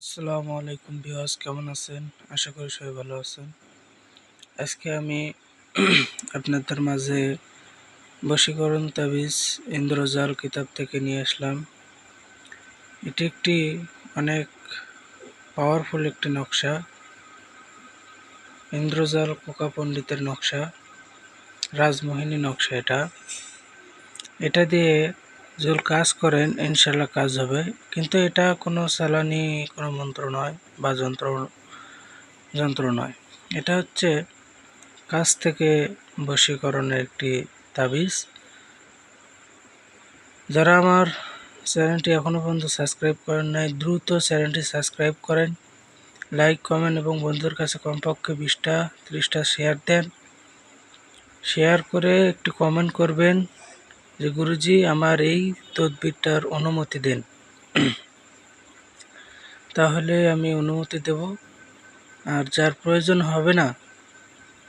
আসসালামু আলাইকুম ভিউয়ার্স, কেমন আছেন? আশা করি সবাই ভালো আছেন। আজকে আমি আপনাদের মাঝে বশীকরণ তাবিজ ইন্দ্রজাল কিতাব থেকে নিয়ে আসলাম। এটি একটি অনেক পাওয়ারফুল একটি নকশা, ইন্দ্রজাল কোকা পণ্ডিতের নকশা, রাজমোহিনী নকশা। এটা দিয়ে যদি কাজ করেন ইনশাল্লাহ কাজ হবে, কিন্তু এটা কোনো চালানি কোনো মন্ত্র নয় বা যন্ত্র নয়। এটা হচ্ছে কাছ থেকে বশীকরণের একটি তাবিজ। যারা আমার চ্যানেলটি এখনও পর্যন্ত সাবস্ক্রাইব করেন নাই, দ্রুত চ্যানেলটি সাবস্ক্রাইব করেন, লাইক কমেন্ট এবং বন্ধুদের কাছে কমপক্ষে 20-30টা শেয়ার দেন। শেয়ার করে একটু কমেন্ট করবেন যে গুরুজি আমার এই তদবিরটার অনুমতি দেন। তাহলে আমি অনুমতি দেব, আর যার প্রয়োজন হবে না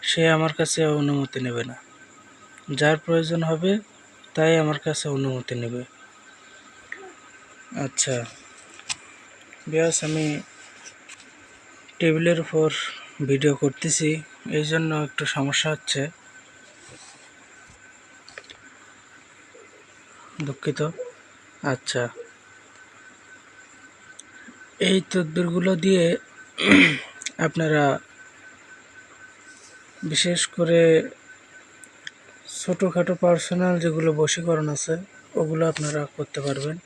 সে আমার কাছে অনুমতি নেবে না। যার প্রয়োজন হবে তাই আমার কাছে অনুমতি নেবে। আচ্ছা বিয়াস, আমি টেবিলের উপর ভিডিও করতেছি, এই জন্য একটু সমস্যা হচ্ছে, দুঃখিত। আচ্ছা, এই তদবিরগুলো দিয়ে আপনারা বিশেষ করে ছোটোখাটো পার্সোনাল যেগুলো বশীকরণ আছে ওগুলো আপনারা করতে পারবেন।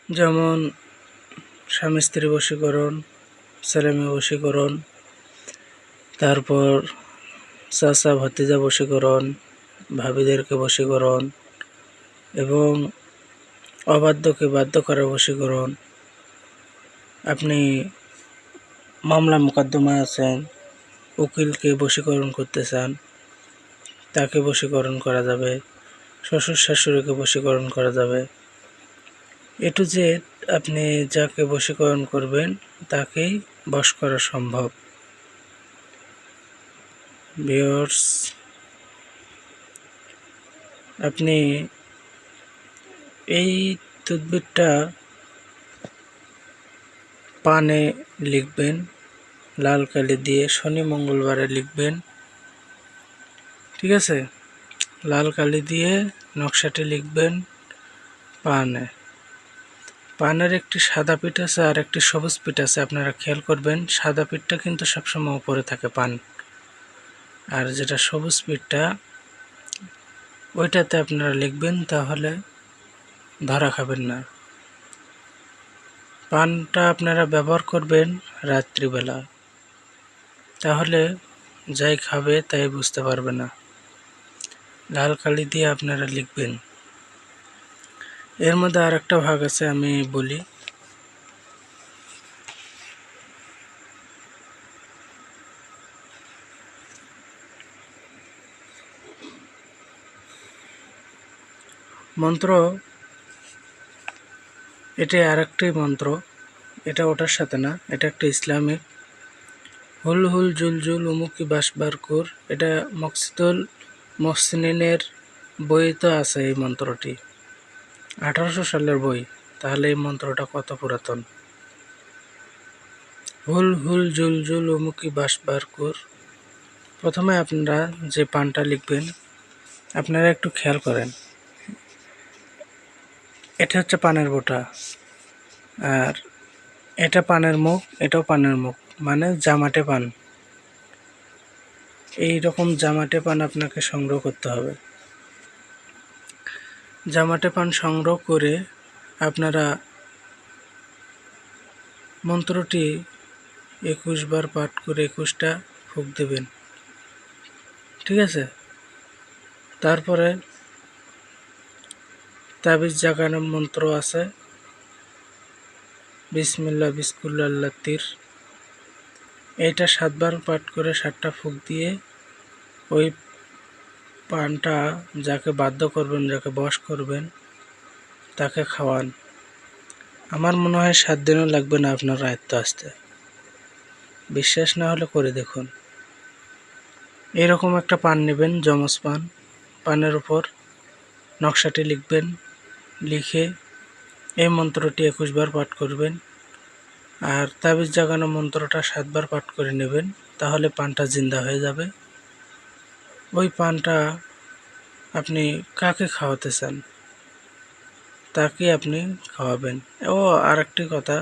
যেমন স্বামী স্ত্রী বশীকরণ, ছেলেমেয়ে বশীকরণ, তারপর চাচা ভাতিজা বশীকরণ, ভাবিদেরকে বশীকরণ, এবং অবাধ্যকে বাধ্য করা বশীকরণ। আপনি মামলা মোকদ্দমায় আছেন, উকিলকে বশীকরণ করতে চান, তাকে বশীকরণ করা যাবে। শ্বশুর শাশুড়িকে বশীকরণ করা যাবে। এ টু জেড আপনি যাকে বশীকরণ করবেন তাকেই বশ করা সম্ভব। ভিউয়ার্স, আপনি এই তদবিরটা পানে লিখবেন লাল কালি দিয়ে, শনি মঙ্গলবারে লিখবেন, ঠিক আছে? লাল কালি দিয়ে নকশাটি লিখবেন পানে। পানের একটি সাদা পিঠ আছে আর একটি সবুজ পিঠ আছে, আপনারা খেয়াল করবেন। সাদা পিঠটা কিন্তু সবসময় উপরে থাকে পান, আর যেটা সবুজ পিঠটা ওইটাতে আপনারা লিখবেন, তাহলে ধরা খাবেন না। পানটা আপনারা ব্যবহার করবেন রাত্রিবেলা, তাহলে যাই খাবে তাই বুঝতে পারবে না। লাল কালি দিয়ে আপনারা লিখবেন। এর মধ্যে আর একটা ভাগ আছে, আমি বলি। মন্ত্র, এটা আর একটি মন্ত্র, এটা ওটার সাথে না, এটা একটা ইসলামিক। হুল হুল জুল জুল উমুকি বাসবারকুর, এটা মকসিদুল মহসিনের বই তো আছে এই মন্ত্রটি, 1800 সালের বই। তাহলে এই মন্ত্রটা কত পুরাতন। হুল হুল জুল জুল উমুকি বাসবারকুর। প্রথমে আপনারা যে পানটা লিখবেন আপনারা একটু খেয়াল করেন, এটা হচ্ছে পানের বোটা, আর এটা পানের মুখ, এটাও পানের মুখ, মানে জামাটে পান। এই রকম জামাটে পান আপনাকে সংগ্রহ করতে হবে। জামাটে পান সংগ্রহ করে আপনারা মন্ত্রটি 21 বার পাঠ করে 21টা ফুঁক দেবেন, ঠিক আছে? তারপরে তাবিজ জাগানোর মন্ত্র আছে, বিসমিল্লাহ বিসকুল্লাহ আল্লাতির। এইটা 7 বার পাঠ করে 7টা ফুঁক দিয়ে ওই পানটা যাকে বাধ্য করবেন, যাকে বশ করবেন, তাকে খাওয়ান। আমার মনে হয় 7 দিনও লাগবে না আপনার আয়ত্ত আসতে। বিশ্বাস না হলে করে দেখুন। এরকম একটা পান নেবেন, যমজ পান। পানের উপর নকশাটি লিখবেন, লিখে এই মন্ত্রটি 21 বার পাঠ করবেন। আর তাবিজ জাগানো মন্ত্রটা 7 বার পাঠ করে নেবেন, তাহলে পানটা জিন্দা হয়ে যাবে। ওই পানটা আপনি কাকে খাওয়াতে চান তাকে আপনি খাওয়াবেন। ও আরেকটি কথা,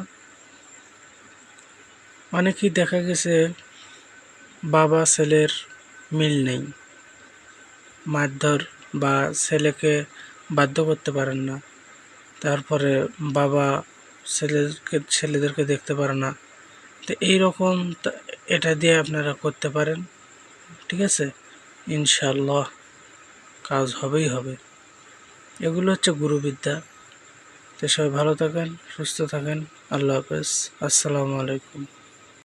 অনেকেই দেখা গেছে বাবা ছেলের মিল নেই, মারধর বা ছেলেকে বাধ্য করতে পারেন না, তারপরে বাবা ছেলেদেরকে দেখতে পারে না, তো এইরকম এটা দিয়ে আপনারা করতে পারেন। ঠিক আছে, ইনশাল্লাহ কাজ হবেই হবে। এগুলো হচ্ছে গুরুবিদ্যা। তো সবাই ভালো থাকেন, সুস্থ থাকেন। আল্লাহ হাফেজ। আসসালামু আলাইকুম।